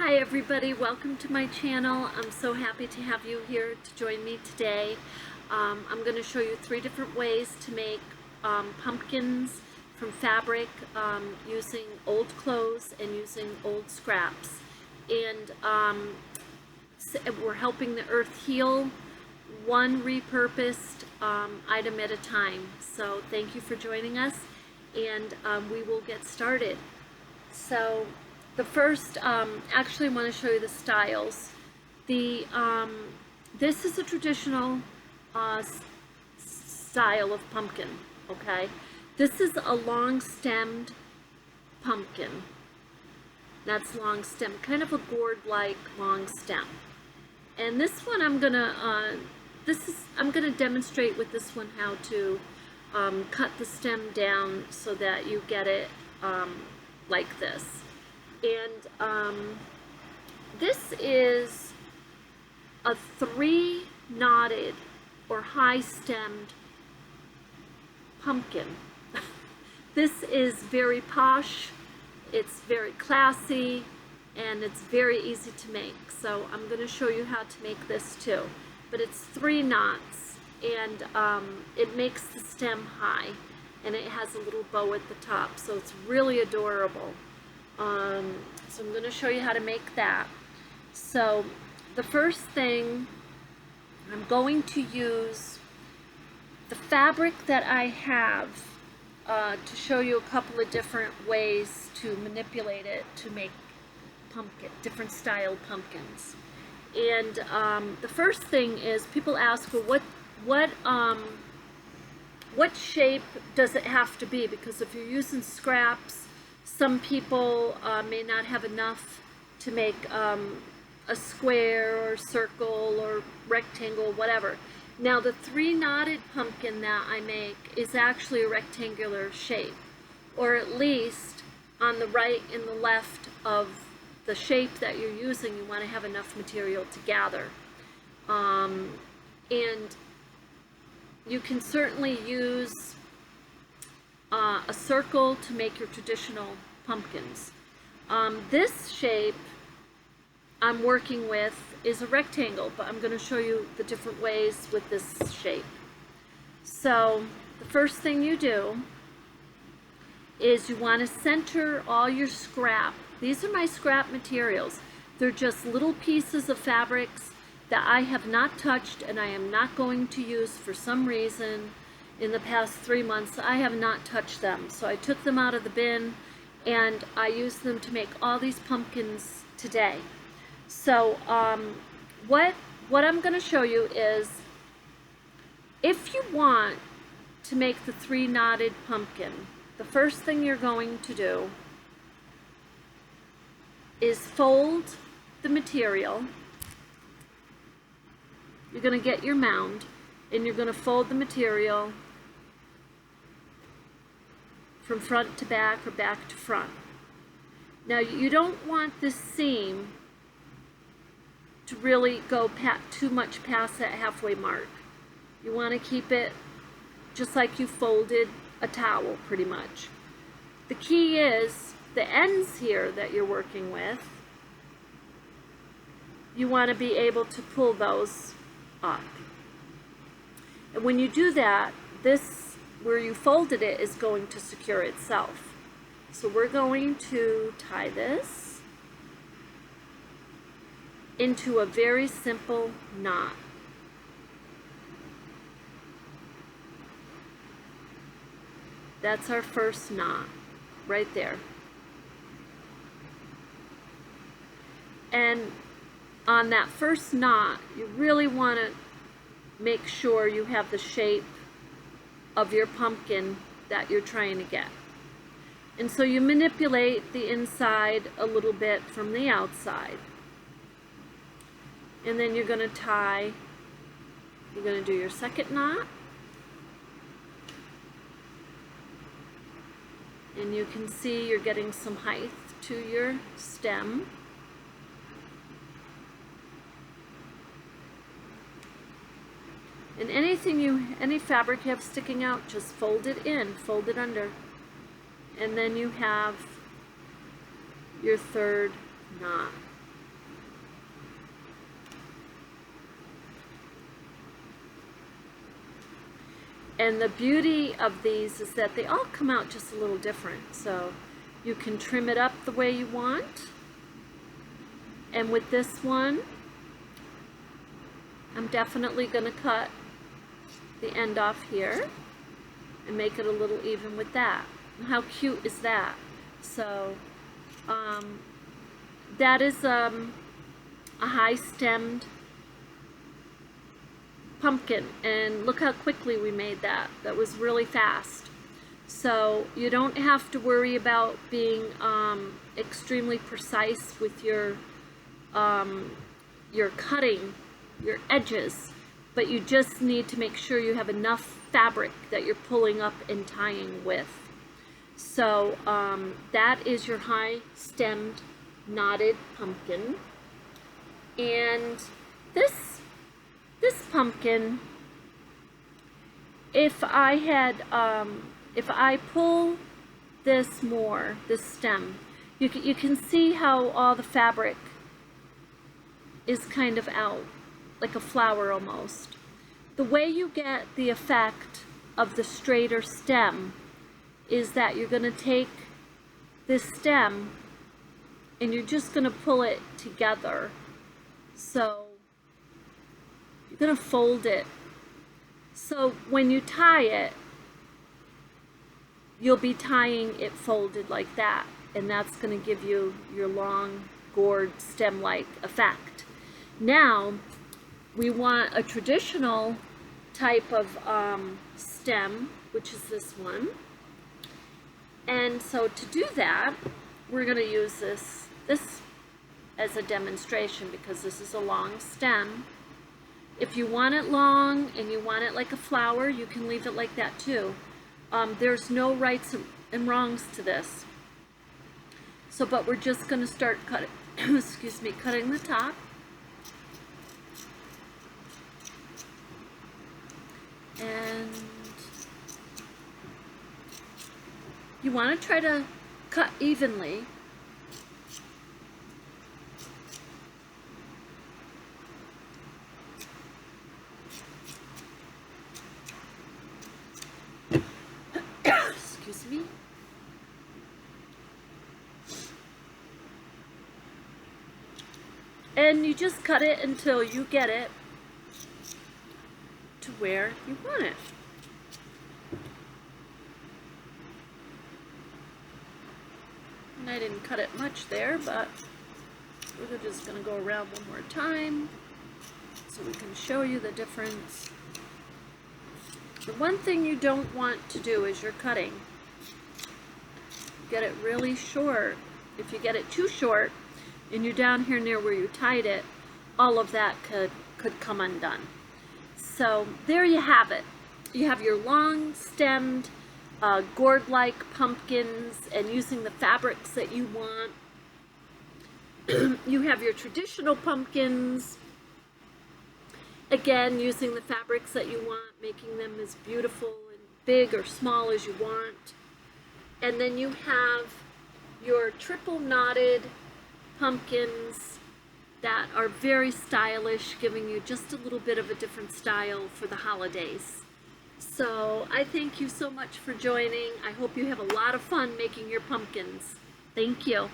Hi everybody, welcome to my channel. I'm so happy to have you here to join me today. I'm going to show you 3 different ways to make pumpkins from fabric using old clothes and using old scraps. And we're helping the earth heal one repurposed item at a time. So thank you for joining us, and we will get started. So the first, actually I want to show you the styles. This is a traditional style of pumpkin, okay? This is a long-stemmed pumpkin. That's long stem, kind of a gourd-like long stem. And this one I'm gonna demonstrate with this one how to cut the stem down so that you get it like this. And this is a 3-knotted or high-stemmed pumpkin. This is very posh, it's very classy, and it's very easy to make. So I'm going to show you how to make this too. But it's 3 knots, and it makes the stem high, and it has a little bow at the top, so it's really adorable. So I'm going to show you how to make that. So the first thing, I'm going to use the fabric that I have to show you a couple of different ways to manipulate it to make different style pumpkins. And the first thing is, people ask, well, what shape does it have to be? Because if you're using scraps, some people may not have enough to make a square or circle or rectangle, whatever. Now the 3-knotted pumpkin that I make is actually a rectangular shape, or at least on the right and the left of the shape that you're using, you want to have enough material to gather. And you can certainly use a circle to make your traditional pumpkins. This shape I'm working with is a rectangle, but I'm going to show you the different ways with this shape. So the first thing you do is you want to center all your scrap. These are my scrap materials. They're just little pieces of fabrics that I have not touched and I am not going to use for some reason. In the past 3 months, I have not touched them. So I took them out of the bin and I used them to make all these pumpkins today. So what I'm going to show you is, if you want to make the 3-knotted pumpkin, the first thing you're going to do is fold the material. You're going to get your mound and you're going to fold the material from front to back or back to front. Now you don't want this seam to really go too much past that halfway mark. You want to keep it just like you folded a towel, pretty much. The key is the ends here that you're working with, you want to be able to pull those up. And when you do that, this, where you folded it, is going to secure itself. So we're going to tie this into a very simple knot. That's our first knot right there. And on that first knot, you really want to make sure you have the shape of your pumpkin that you're trying to get. And so you manipulate the inside a little bit from the outside. And then you're going to tie, you're going to do your second knot. And you can see you're getting some height to your stem. And any fabric you have sticking out, just fold it in, fold it under. And then you have your third knot. And the beauty of these is that they all come out just a little different. So you can trim it up the way you want. And with this one, I'm definitely going to cut the end off here and make it a little even with that. How cute is that? So that is a high-stemmed pumpkin, and look how quickly we made that. That was really fast. So you don't have to worry about being extremely precise with your cutting, your edges, but you just need to make sure you have enough fabric that you're pulling up and tying with. So that is your high-stemmed knotted pumpkin. And this pumpkin, if I pull this more, this stem, you can see how all the fabric is kind of out, like a flower almost. The way you get the effect of the straighter stem is that you're going to take this stem and you're just going to pull it together. So you're going to fold it. So when you tie it, you'll be tying it folded like that, and that's going to give you your long, gourd, stem-like effect. Now, we want a traditional type of stem, which is this one. And so to do that, we're going to use this as a demonstration, because this is a long stem. If you want it long and you want it like a flower, you can leave it like that too. There's no rights and wrongs to this. So, but we're just going to start cutting, excuse me, cutting the top. And you want to try to cut evenly. Excuse me. And you just cut it until you get it to where you want it. And I didn't cut it much there, but we're just going to go around one more time so we can show you the difference. The one thing you don't want to do is your cutting. Get it really short. If you get it too short and you're down here near where you tied it, all of that could come undone. So there you have it. You have your long stemmed gourd-like pumpkins, and using the fabrics that you want. You have your traditional pumpkins, again using the fabrics that you want, making them as beautiful and big or small as you want. And then you have your triple knotted pumpkins that are very stylish, giving you just a little bit of a different style for the holidays. So I thank you so much for joining. I hope you have a lot of fun making your pumpkins. Thank you.